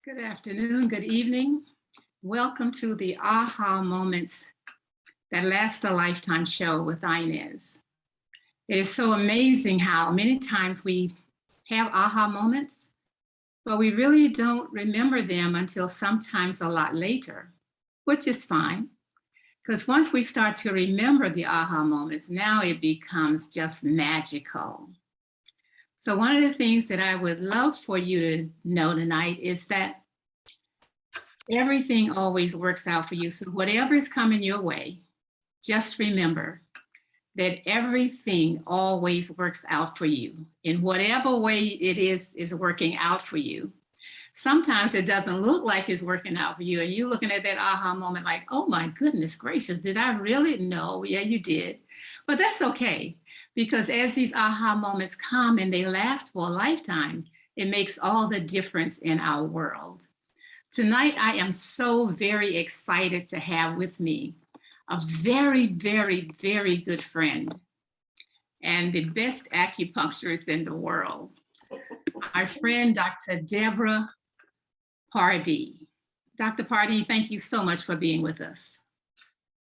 Good afternoon, good evening. Welcome to the Aha Moments That Last a Lifetime show with Inez. It is so amazing how many times we have aha moments, but we really don't remember them until sometimes a lot later, which is fine. Because once we start to remember the aha moments, now it becomes just magical. So one of the things that I would love for you to know tonight is that everything always works out for you. So whatever is coming your way, just remember that everything always works out for you in whatever way it is working out for you. Sometimes it doesn't look like it's working out for you, and you're looking at that aha moment like, oh my goodness gracious, did I really? No, yeah, you did. But that's okay, because as these aha moments come and they last for a lifetime, it makes all the difference in our world. Tonight, I am so very excited to have with me a very, very, very good friend and the best acupuncturist in the world, our friend, Dr. Debra Pardee. Dr. Pardee, thank you so much for being with us.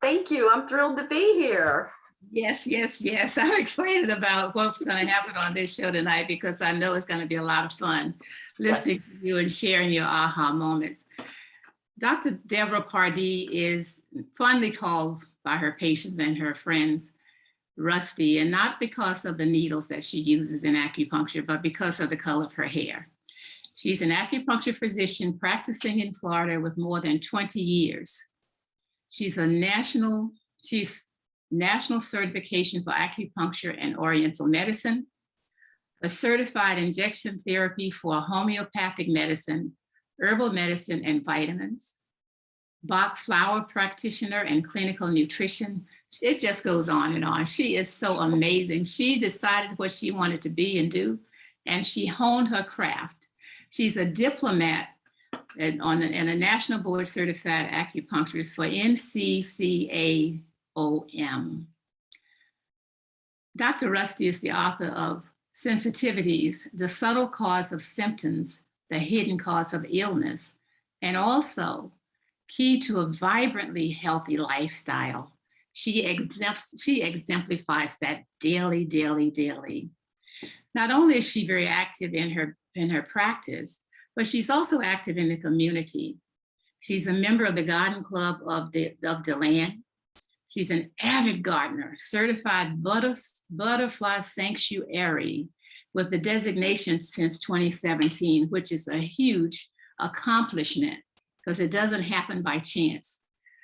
Thank you. I'm thrilled to be here. Yes, yes, yes. I'm excited about what's going to happen on this show tonight because I know it's going to be a lot of fun listening to you and sharing your aha moments. Dr. Debra Pardee is fondly called by her patients and her friends Rusty, and not because of the needles that she uses in acupuncture, but because of the color of her hair. She's an acupuncture physician practicing in Florida with more than 20 years. She's national certification for acupuncture and oriental medicine, a certified injection therapy for homeopathic medicine, herbal medicine, and vitamins, Bach flower practitioner and clinical nutrition. It just goes on and on. She is so amazing. She decided what she wanted to be and do, and she honed her craft. She's a diplomat and a national board certified acupuncturist for NCCAOM. Dr. Rusty is the author of Sensitivities, the Subtle Cause of Symptoms, the Hidden Cause of Illness, and also Key to a Vibrantly Healthy Lifestyle. She exemplifies that daily, daily, daily. Not only is she very active in her practice, but she's also active in the community. She's a member of the Garden Club of the land. She's an avid gardener, certified butterfly sanctuary with the designation since 2017, which is a huge accomplishment because it doesn't happen by chance.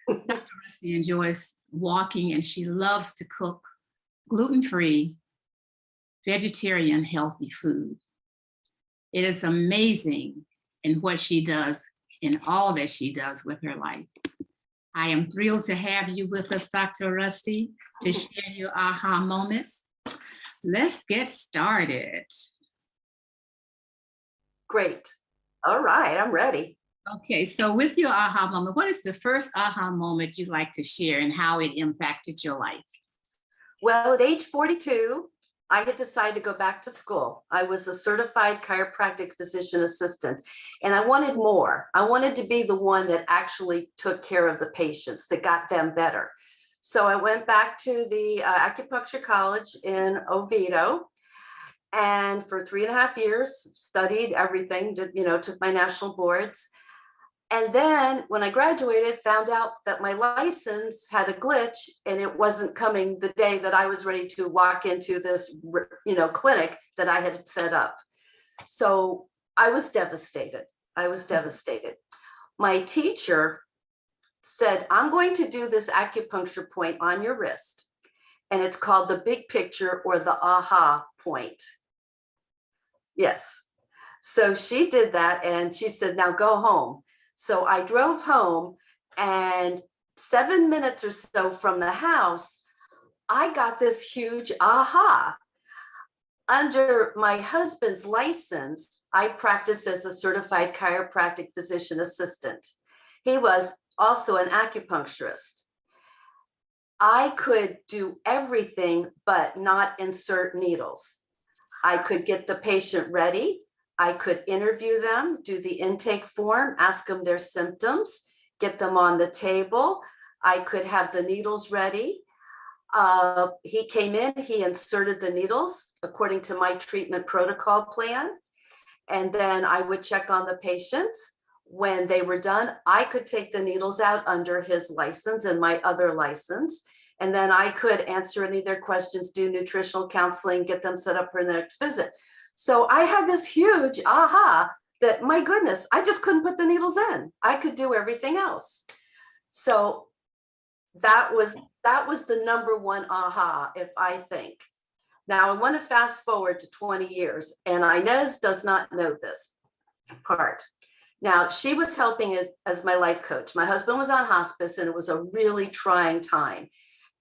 Dr. Bracy enjoys walking and she loves to cook gluten-free, vegetarian, healthy food. It is amazing in what she does, in all that she does with her life. I am thrilled to have you with us, Dr. Rusty, to share your aha moments. Let's get started. Great. All right, I'm ready. Okay, so with your aha moment, what is the first aha moment you'd like to share and how it impacted your life? Well, at age 42, I had decided to go back to school. I was a certified chiropractic physician assistant, and I wanted more. I wanted to be the one that actually took care of the patients, that got them better. So I went back to the acupuncture college in Oviedo, and for 3.5 years, studied everything, took my national boards. And then when I graduated, found out that my license had a glitch and it wasn't coming the day that I was ready to walk into this, clinic that I had set up. So I was devastated. My teacher said, I'm going to do this acupuncture point on your wrist, and it's called the big picture or the aha point. Yes. So she did that and she said, now go home. So I drove home, and 7 minutes or so from the house, I got this huge aha. Under my husband's license, I practiced as a certified chiropractic physician assistant. He was also an acupuncturist. I could do everything but not insert needles. I could get the patient ready. I could interview them, do the intake form, ask them their symptoms, get them on the table. I could have the needles ready. He came in, he inserted the needles according to my treatment protocol plan. And then I would check on the patients. When they were done, I could take the needles out under his license and my other license. And then I could answer any of their questions, do nutritional counseling, get them set up for the next visit. So I had this huge aha that, my goodness, I just couldn't put the needles in. I could do everything else. So that was the number one aha, if I think. Now I want to fast forward to 20 years, and Inez does not know this part. Now, she was helping as my life coach. My husband was on hospice, and it was a really trying time.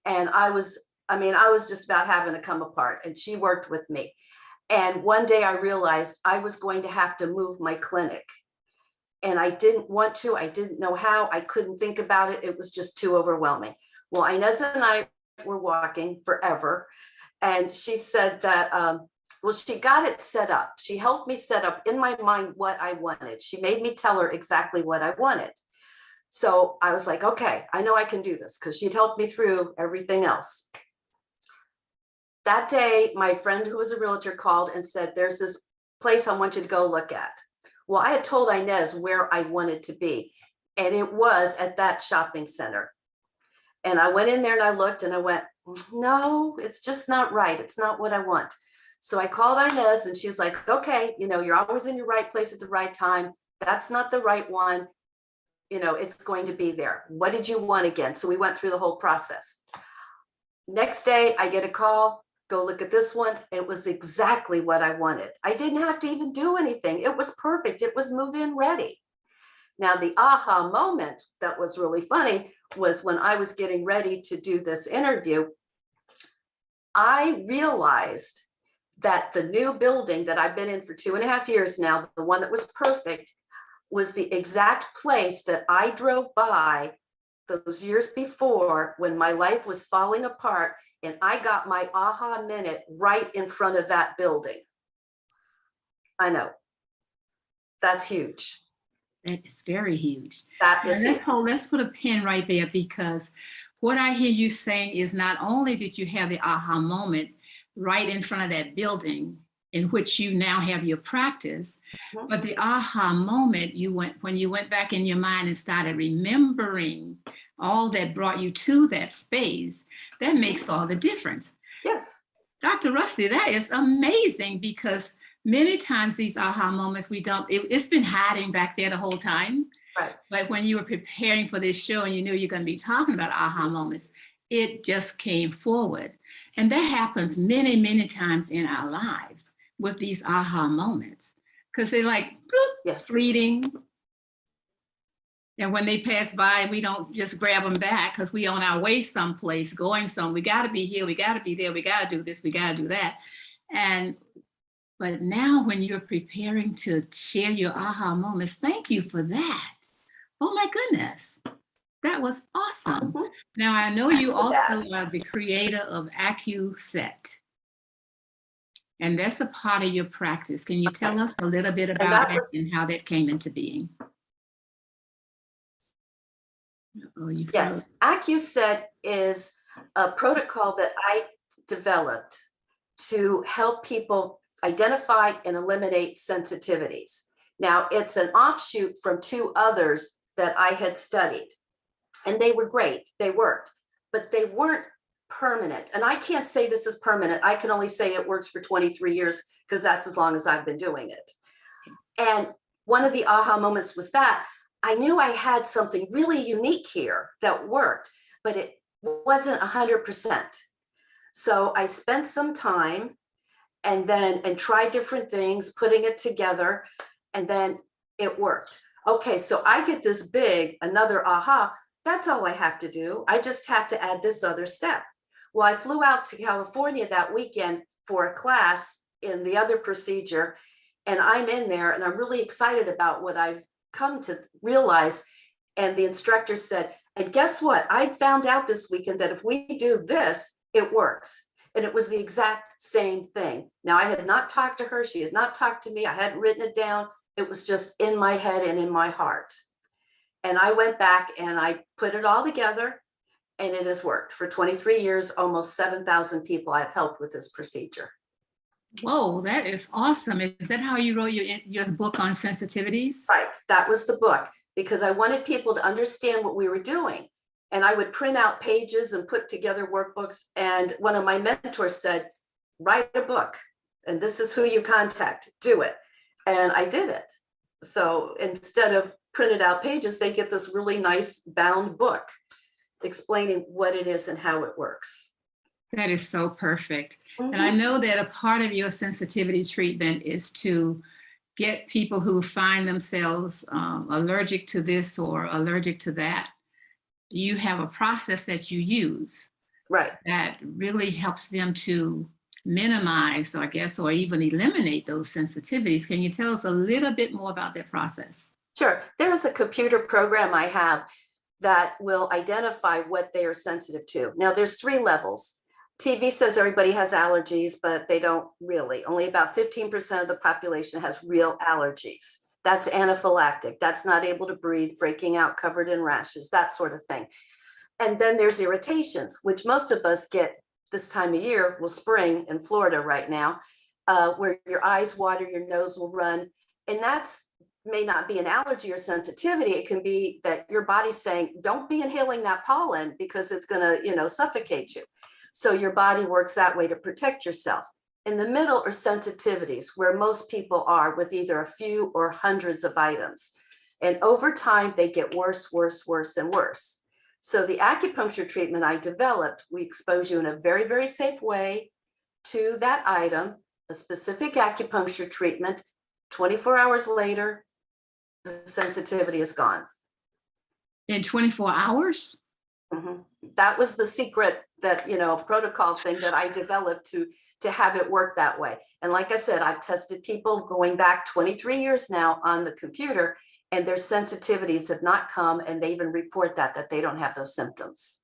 And I was just about having to come apart, and she worked with me. And one day I realized I was going to have to move my clinic. And I didn't want to, I didn't know how, I couldn't think about it. It was just too overwhelming. Well, Inez and I were walking forever. And she said that, well, she got it set up. She helped me set up in my mind what I wanted. She made me tell her exactly what I wanted. So I was like, okay, I know I can do this, because she'd helped me through everything else. That day, my friend who was a realtor called and said, there's this place I want you to go look at. Well, I had told Inez where I wanted to be, and it was at that shopping center. And I went in there and I looked and I went, no, it's just not right. It's not what I want. So I called Inez, and she's like, okay, you're always in your right place at the right time. That's not the right one. It's going to be there. What did you want again? So we went through the whole process. Next day, I get a call, go look at this one. It was exactly what I wanted. I didn't have to even do anything. It was perfect. It was move-in ready. Now, the aha moment that was really funny was when I was getting ready to do this interview, I realized that the new building that I've been in for 2.5 years now, the one that was perfect, was the exact place that I drove by those years before when my life was falling apart, and I got my aha minute right in front of that building. I know. That's huge. That is very huge. That is huge. Let's put a pin right there, because what I hear you saying is not only did you have the aha moment right in front of that building in which you now have your practice, but the aha moment when you went back in your mind and started remembering all that brought you to that space, that makes all the difference. Yes. Dr. Rusty, that is amazing, because many times these aha moments, it's been hiding back there the whole time. Right. But when you were preparing for this show and you knew you're going to be talking about aha moments, it just came forward. And that happens many, many times in our lives with these aha moments, because they're like, bloop, yes, fleeting. And when they pass by, we don't just grab them back, because we on our way someplace, going some. We got to be here, we got to be there, we got to do this, we got to do that. But now when you're preparing to share your aha moments, thank you for that. Oh my goodness, that was awesome. Now I know you also are the creator of AccuSet, and that's a part of your practice. Can you tell us a little bit about that and how that came into being? Yes, AccuSet is a protocol that I developed to help people identify and eliminate sensitivities. Now, it's an offshoot from 2 others that I had studied, and they were great. They worked, but they weren't permanent. And I can't say this is permanent. I can only say it works for 23 years, because that's as long as I've been doing it. And one of the aha moments was that I knew I had something really unique here that worked, but it wasn't 100%. So I spent some time and tried different things, putting it together, and then it worked. Okay, so I get this another aha, that's all I have to do. I just have to add this other step. Well, I flew out to California that weekend for a class in the other procedure, and I'm in there and I'm really excited about what I've come to realize. And the instructor said, and guess what? I found out this weekend that if we do this, it works. And it was the exact same thing. Now, I had not talked to her. She had not talked to me. I hadn't written it down. It was just in my head and in my heart. And I went back and I put it all together, and it has worked. For 23 years, almost 7,000 people I've helped with this procedure. Whoa, that is awesome. Is that how you wrote your book on sensitivities? Right. That was the book, because I wanted people to understand what we were doing. And I would print out pages and put together workbooks. And one of my mentors said, write a book, and this is who you contact, do it. And I did it. So instead of printed out pages, they get this really nice bound book explaining what it is and how it works. That is so perfect. Mm-hmm. And I know that a part of your sensitivity treatment is to get people who find themselves allergic to this or allergic to that. You have a process that you use, right, that really helps them to minimize, or I guess, or even eliminate those sensitivities. Can you tell us a little bit more about that process? Sure. There is a computer program I have that will identify what they are sensitive to. Now, there's 3 levels. TV says everybody has allergies, but they don't really. Only about 15% of the population has real allergies. That's anaphylactic. That's not able to breathe, breaking out, covered in rashes, that sort of thing. And then there's irritations, which most of us get this time of year, well, spring in Florida right now, where your eyes water, your nose will run. And that's may not be an allergy or sensitivity. It can be that your body's saying, don't be inhaling that pollen because it's going to, suffocate you. So your body works that way to protect yourself. In the middle are sensitivities, where most people are, with either a few or hundreds of items. And over time, they get worse, worse, worse, and worse. So the acupuncture treatment I developed, we expose you in a very, very safe way to that item, a specific acupuncture treatment. 24 hours later, the sensitivity is gone. In 24 hours? Mm-hmm. That was the secret, that, protocol thing that I developed to have it work that way. And like I said, I've tested people going back 23 years now on the computer, and their sensitivities have not come, and they even report that they don't have those symptoms.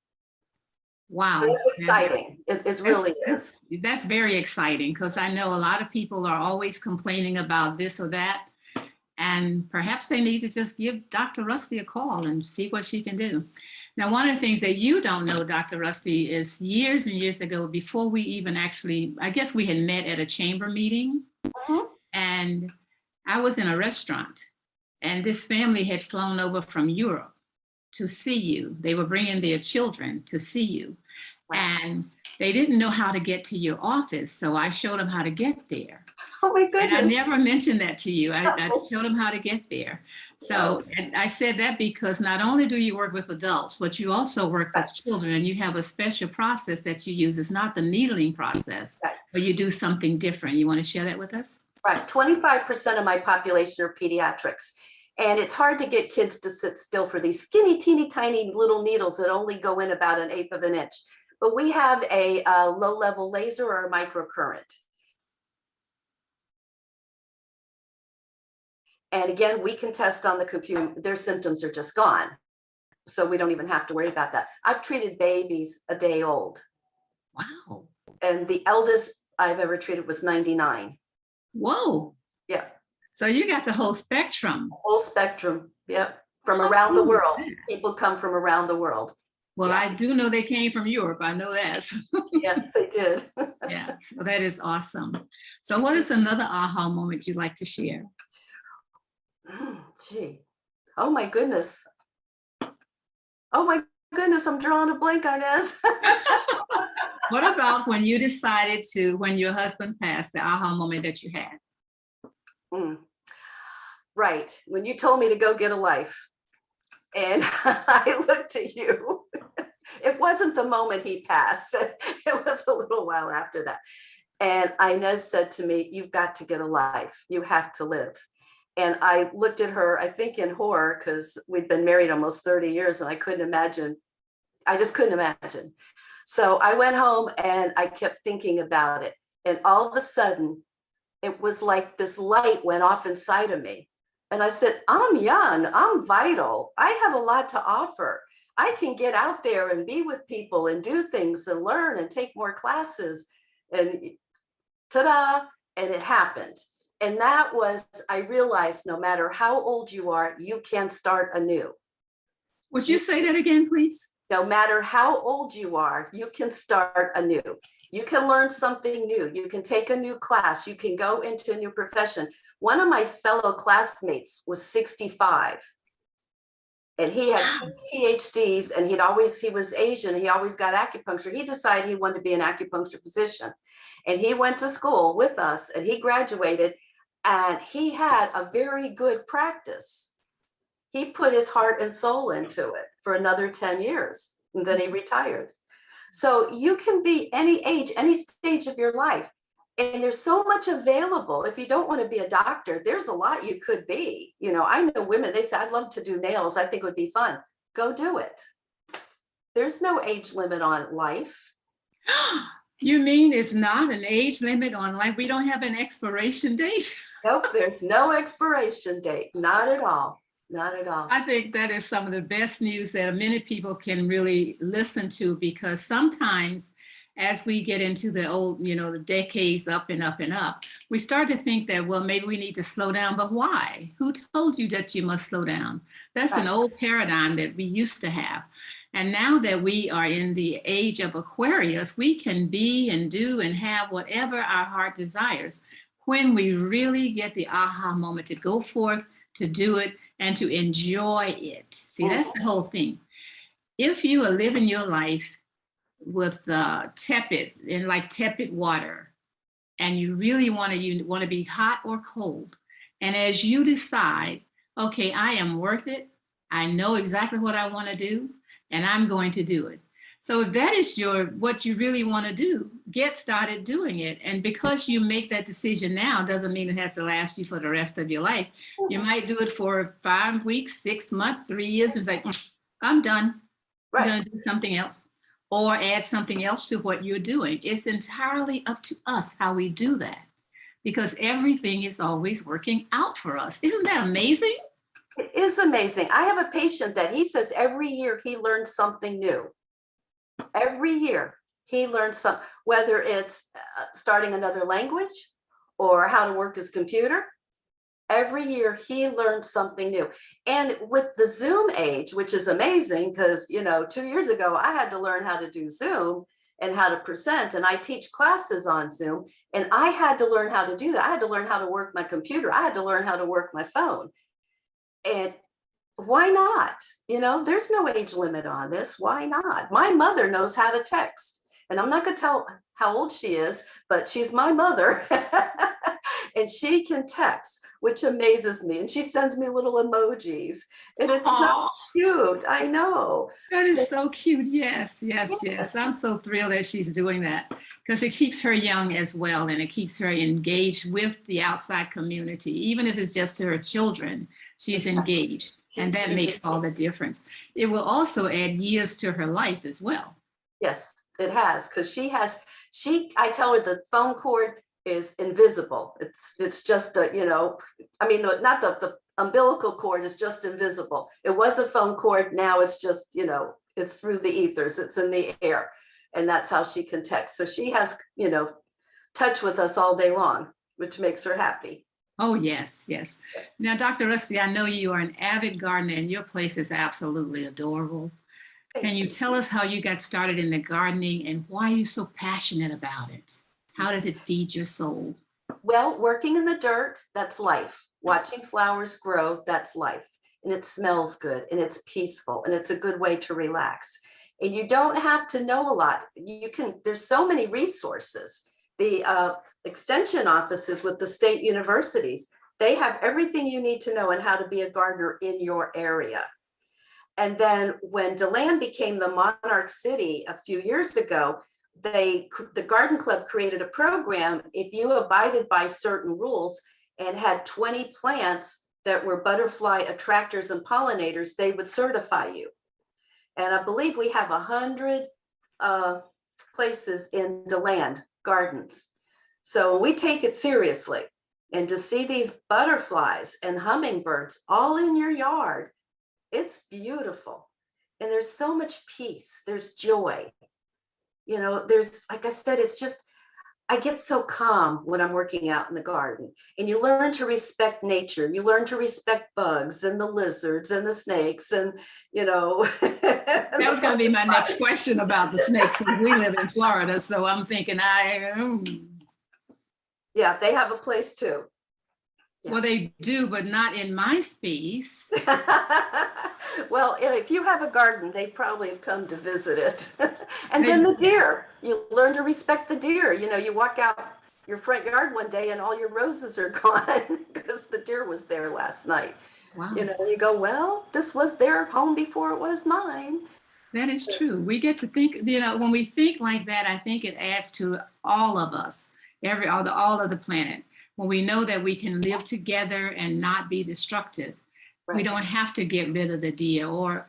Wow. So it's exciting. It really is. That's very exciting, because I know a lot of people are always complaining about this or that. And perhaps they need to just give Dr. Rusty a call and see what she can do. Now, one of the things that you don't know, Dr. Rusty, is years and years ago, before we even actually, I guess we had met at a chamber meeting, and I was in a restaurant, and this family had flown over from Europe to see you. They were bringing their children to see you. And they didn't know how to get to your office, so I showed them how to get there. Oh my goodness. And I never mentioned that to you. I showed them how to get there. So and I said that because not only do you work with adults, but you also work with children, and you have a special process that you use. It's not the needling process, but you do something different. You want to share that with us? Right. 25% of my population are pediatrics. And it's hard to get kids to sit still for these skinny, teeny, tiny little needles that only go in about 1/8 of an inch. But we have a low-level laser or a microcurrent. And again, we can test on the computer. Their symptoms are just gone. So we don't even have to worry about that. I've treated babies a day old. Wow. And the eldest I've ever treated was 99. Whoa. Yeah. So you got the whole spectrum. Whole spectrum. Yep. From around the world. People come from around the world. Well, I do know they came from Europe. I know that. Yes, they did. Yeah. So that is awesome. So what is another aha moment you'd like to share? Gee. Oh my goodness. Oh my goodness, I'm drawing a blank, Inez. What about when you decided to, when your husband passed, the aha moment that you had? Right. When you told me to go get a life, and I looked at you. It wasn't the moment he passed. It was a little while after that. And Inez said to me, you've got to get a life. You have to live. And I looked at her, I think in horror, because we'd been married almost 30 years and I just couldn't imagine. So I went home and I kept thinking about it. And all of a sudden, it was like this light went off inside of me. And I said, I'm young, I'm vital. I have a lot to offer. I can get out there and be with people and do things and learn and take more classes. and ta-da, and it happened. And that was, I realized no matter how old you are, you can start anew. Would you say that again, please? No matter how old you are, you can start anew. You can learn something new. You can take a new class. You can go into a new profession. One of my fellow classmates was 65. And he had 2 PhDs, and he was Asian. He always got acupuncture. He decided he wanted to be an acupuncture physician. And he went to school with us, and he graduated, and he had a very good practice. He put his heart and soul into it for another 10 years, and then he retired. So you can be any age, any stage of your life. And there's so much available. If you don't want to be a doctor, there's a lot you could be. You know, I know women, they say, I'd love to do nails. I think it would be fun. Go do it. There's no age limit on life. You mean it's not an age limit on life? We don't have an expiration date? Nope, there's no expiration date. Not at all. Not at all. I think that is some of the best news that many people can really listen to, because sometimes as we get into the old, the decades up and up and up, we start to think that, well, maybe we need to slow down, but why? Who told you that you must slow down? That's an old paradigm that we used to have. And now that we are in the age of Aquarius, we can be and do and have whatever our heart desires when we really get the aha moment to go forth, to do it, and to enjoy it. See, that's the whole thing. If you are living your life with tepid water, and you really want to be hot or cold, and as you decide, okay, I am worth it, I know exactly what I want to do, and I'm going to do it. So if that is what you really want to do, get started doing it. And because you make that decision now, doesn't mean it has to last you for the rest of your life. You might do it for 5 weeks, 6 months, 3 years, and say, I'm done. Right. I'm going to do something else, or add something else to what you're doing. It's entirely up to us how we do that, because everything is always working out for us. Isn't that amazing? It is amazing. I have a patient that he says every year he learns something new. Every year he learns something, whether it's starting another language or how to work his computer. Every year he learns something new. And with the Zoom age, which is amazing, because 2 years ago I had to learn how to do Zoom and how to present, and I teach classes on Zoom, and I had to learn how to do that. I had to learn how to work my computer. I had to learn how to work my phone. And why not? There's no age limit on this. Why not? My mother knows how to text, and I'm not going to tell how old she is, but she's my mother. And she can text, which amazes me. And she sends me little emojis, and it's so cute. I know. That is so cute. Yes, yes, yes. I'm so thrilled that she's doing that, because it keeps her young as well, and it keeps her engaged with the outside community. Even if it's just to her children, she's engaged, and that makes all the difference. It will also add years to her life as well. Yes, it has, because I tell her the phone cord is invisible. It's just not the umbilical cord is just invisible. It was a phone cord. Now it's just, it's through the ethers. It's in the air. And that's how she can text. So she has, touch with us all day long, which makes her happy. Oh, yes, yes. Now, Dr. Rusty, I know you are an avid gardener, and your place is absolutely adorable. Can you tell us how you got started in the gardening and why you're so passionate about it? How does it feed your soul? Well, working in the dirt, that's life. Watching flowers grow, that's life. And it smells good, and it's peaceful, and it's a good way to relax. And you don't have to know a lot. There's so many resources. The extension offices with the state universities, they have everything you need to know on how to be a gardener in your area. And then when DeLand became the Monarch City a few years ago, the garden club created a program. If you abided by certain rules and had 20 plants that were butterfly attractors and pollinators, they would certify you. And I believe we have 100 places in DeLand gardens. So we take it seriously. And to see these butterflies and hummingbirds all in your yard, it's beautiful. And there's so much peace. There's joy. There's, like I said, it's just, I get so calm when I'm working out in the garden. And you learn to respect nature. You learn to respect bugs and the lizards and the snakes and, you know. That was going to be my next question about the snakes, since we live in Florida. So I'm thinking, Yeah, they have a place too. Yeah. Well, they do, but not in my space. Well, if you have a garden, they probably have come to visit it. And then the deer, you learn to respect the deer. You know, you walk out your front yard one day and all your roses are gone because the deer was there last night. Wow. You know, you go, well, this was their home before it was mine. That is true. We get to think, you know, when we think like that, I think it adds to all of us, all of the planet. When we know that we can live together and not be destructive. Right. We don't have to get rid of the deer or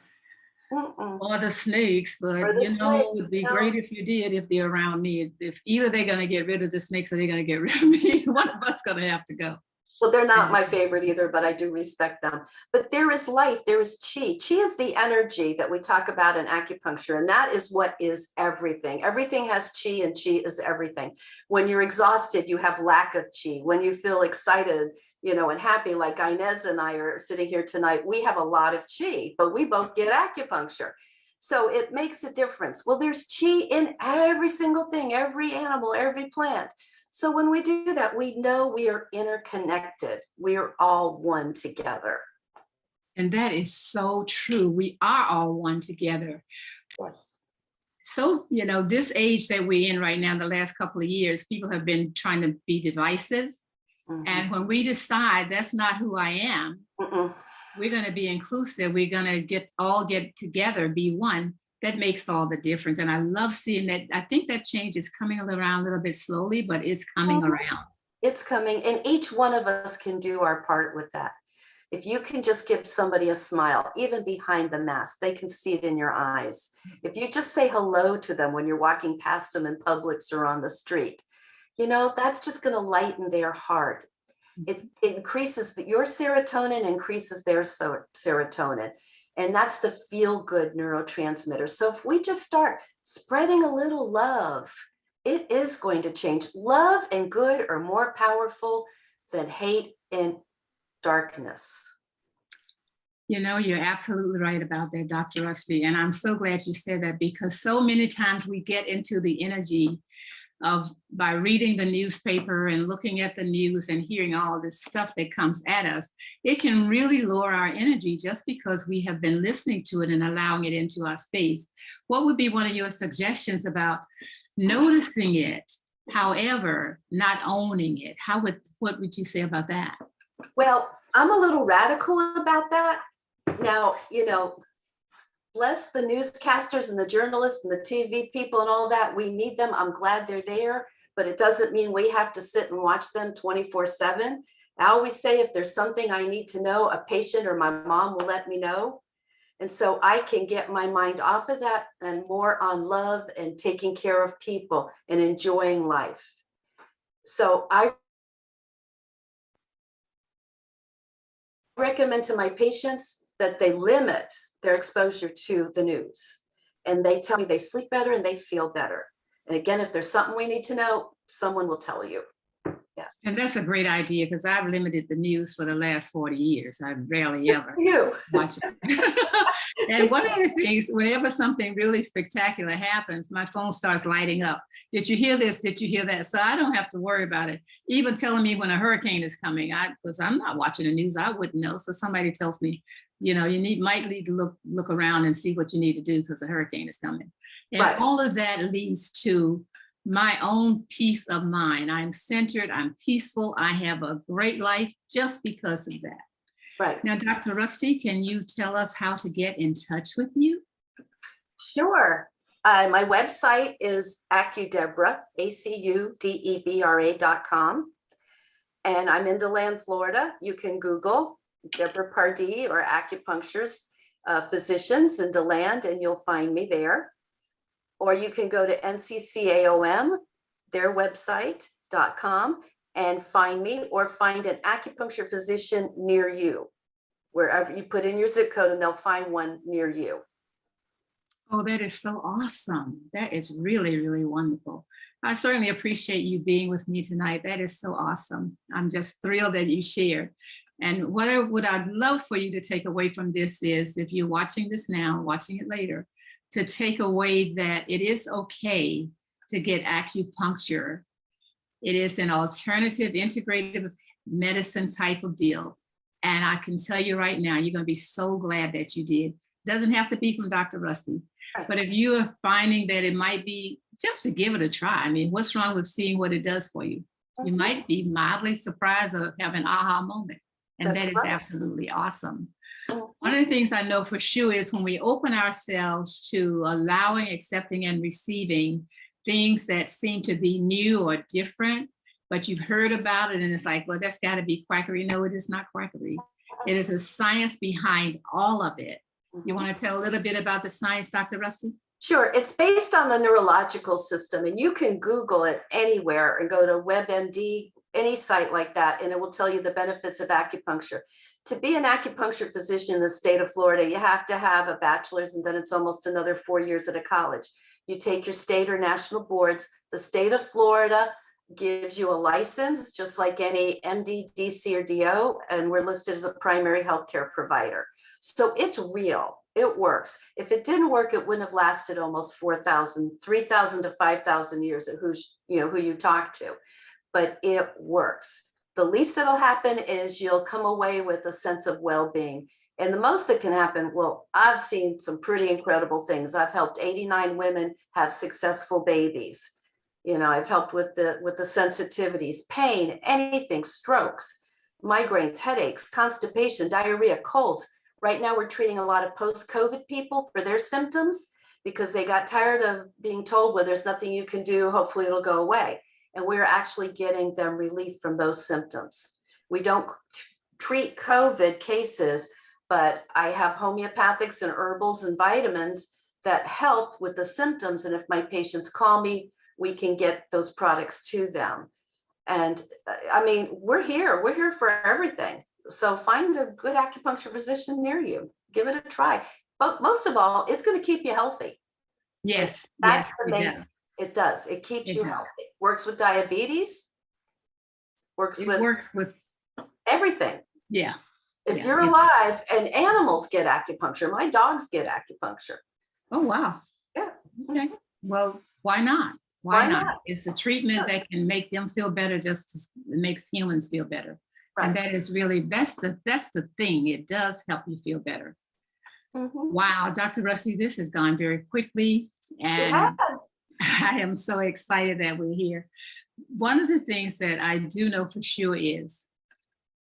the snakes, but you know, it'd be great if you did, if they're around me. If either they're going to get rid of the snakes or they're going to get rid of me, one of us going to have to go. Well, they're not my favorite either, but I do respect them. But there is life, there is chi. Chi is the energy that we talk about in acupuncture, and that is what is everything. Everything has chi, and chi is everything. When you're exhausted, you have lack of chi. When you feel excited, you know, and happy, like Inez and I are sitting here tonight, we have a lot of chi, but we both get acupuncture. So it makes a difference. Well, there's chi in every single thing, every animal, every plant. So when we do that, we know we are interconnected. We are all one together. And that is so true. We are all one together. Yes. So, you know, this age that we're in right now, the last couple of years, people have been trying to be divisive. Mm-hmm. And when we decide that's not who I am, we're going to be inclusive. We're going to get together, be one. That makes all the difference. And I love seeing that. I think that change is coming around a little bit slowly, but it's coming around. It's coming. And each one of us can do our part with that. If you can just give somebody a smile, even behind the mask, they can see it in your eyes. If you just say hello to them when you're walking past them in Publix or on the street, you know, that's just going to lighten their heart. It increases your serotonin, increases their serotonin. And that's the feel-good neurotransmitter. So if we just start spreading a little love, it is going to change. Love and good are more powerful than hate and darkness. You know, you're absolutely right about that, Dr. Rusty. And I'm so glad you said that, because so many times we get into the energy by reading the newspaper and looking at the news and hearing all of this stuff that comes at us. It can really lower our energy just because we have been listening to it and allowing it into our space. What would be one of your suggestions about noticing it, however, not owning it? What would you say about that? Well, I'm a little radical about that. Now, you know, bless the newscasters and the journalists and the TV people and all that. We need them. I'm glad they're there, but it doesn't mean we have to sit and watch them 24/7. I always say, if there's something I need to know, a patient or my mom will let me know. And so I can get my mind off of that and more on love and taking care of people and enjoying life. So I recommend to my patients that they limit their exposure to the news. And they tell me they sleep better and they feel better. And again, if there's something we need to know, someone will tell you. Yeah. And that's a great idea, because I've limited the news for the last 40 years. I rarely ever watch it. And one of the things, whenever something really spectacular happens, my phone starts lighting up. Did you hear this? Did you hear that? So I don't have to worry about it. Even telling me when a hurricane is coming, because I'm not watching the news, I wouldn't know. So somebody tells me, you know, might need to look around and see what you need to do because a hurricane is coming. And right. All of that leads to my own peace of mind. I'm centered, I'm peaceful, I have a great life just because of that. Right. Now, Dr. Rusty, can you tell us how to get in touch with you? Sure. My website is Acudebra, ACUDEBRA.com. And I'm in DeLand, Florida. You can Google Debra Pardee or Acupuncturist physicians in DeLand, and you'll find me there. Or you can go to NCCAOM, their website.com, and find me, or find an acupuncture physician near you. Wherever you put in your zip code, and they'll find one near you. Oh, that is so awesome. That is really, really wonderful. I certainly appreciate you being with me tonight. That is so awesome. I'm just thrilled that you shared. And what I'd love for you to take away from this is, if you're watching this now, watching it later, to take away that it is okay to get acupuncture. It is an alternative integrative medicine type of deal. And I can tell you right now, you're going to be so glad that you did. Doesn't have to be from Dr. Rusty. But if you are finding that it might be, just to give it a try. I mean, what's wrong with seeing what it does for you? You might be mildly surprised or have an aha moment. And That's that is right. absolutely awesome. Mhm. One of the things I know for sure is when we open ourselves to allowing, accepting, and receiving things that seem to be new or different, but you've heard about it and it's like, well, that's got to be quackery. No, it is not quackery. It is a science behind all of it. You want to tell a little bit about the science, Dr. Rusty? Sure. It's based on the neurological system, and you can Google it anywhere and go to WebMD, any site like that, and it will tell you the benefits of acupuncture. To be an acupuncture physician in the state of Florida, you have to have a bachelor's, and then it's almost another 4 years at a college. You take your state or national boards. The state of Florida gives you a license, just like any MD, DC, or DO, and we're listed as a primary healthcare provider. So it's real. It works. If it didn't work, it wouldn't have lasted almost 3,000 to 5,000 years at who you talk to. But it works. The least that'll happen is you'll come away with a sense of well-being. And the most that can happen, well, I've seen some pretty incredible things. I've helped 89 women have successful babies. I've helped with the sensitivities, pain, anything, strokes, migraines, headaches, constipation, diarrhea, colds. Right now, we're treating a lot of post-COVID people for their symptoms because they got tired of being told, well, there's nothing you can do. Hopefully it'll go away. And we're actually getting them relief from those symptoms. We don't treat COVID cases, but I have homeopathics and herbals and vitamins that help with the symptoms. And if my patients call me, we can get those products to them. And I mean, we're here for everything. So find a good acupuncture physician near you. Give it a try. But most of all, it's going to keep you healthy. Yes. That's Yes, the main. It does. It keeps you healthy. Works with diabetes. Works with everything. Yeah. If you're alive, and animals get acupuncture. My dogs get acupuncture. Oh, wow. Yeah. Okay. Well, why not? Why not? It's a treatment that can make them feel better, just as it makes humans feel better. Right. And that is really, that's the thing. It does help you feel better. Mm-hmm. Wow, Dr. Rusty, this has gone very quickly. And I am so excited that we're here. One of the things that I do know for sure is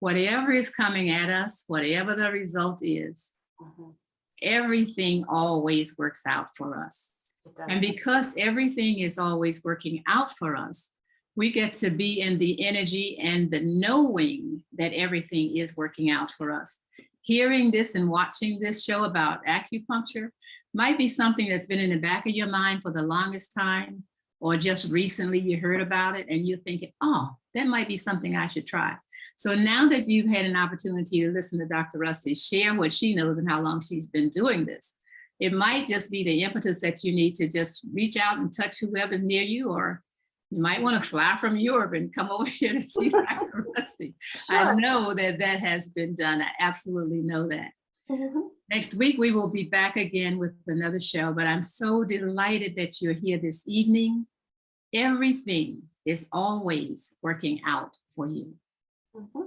whatever is coming at us, whatever the result is, everything always works out for us. And because everything is always working out for us, we get to be in the energy and the knowing that everything is working out for us. Hearing this and watching this show about acupuncture might be something that's been in the back of your mind for the longest time, or just recently you heard about it and you're thinking, oh, that might be something I should try. So now that you've had an opportunity to listen to Dr. Rusty share what she knows and how long she's been doing this, it might just be the impetus that you need to just reach out and touch whoever's near you, or you might want to fly from Europe and come over here to see Dr. Rusty. Sure. I know that has been done. I absolutely know that. Mm-hmm. Next week, we will be back again with another show, but I'm so delighted that you're here this evening. Everything is always working out for you. Mm-hmm.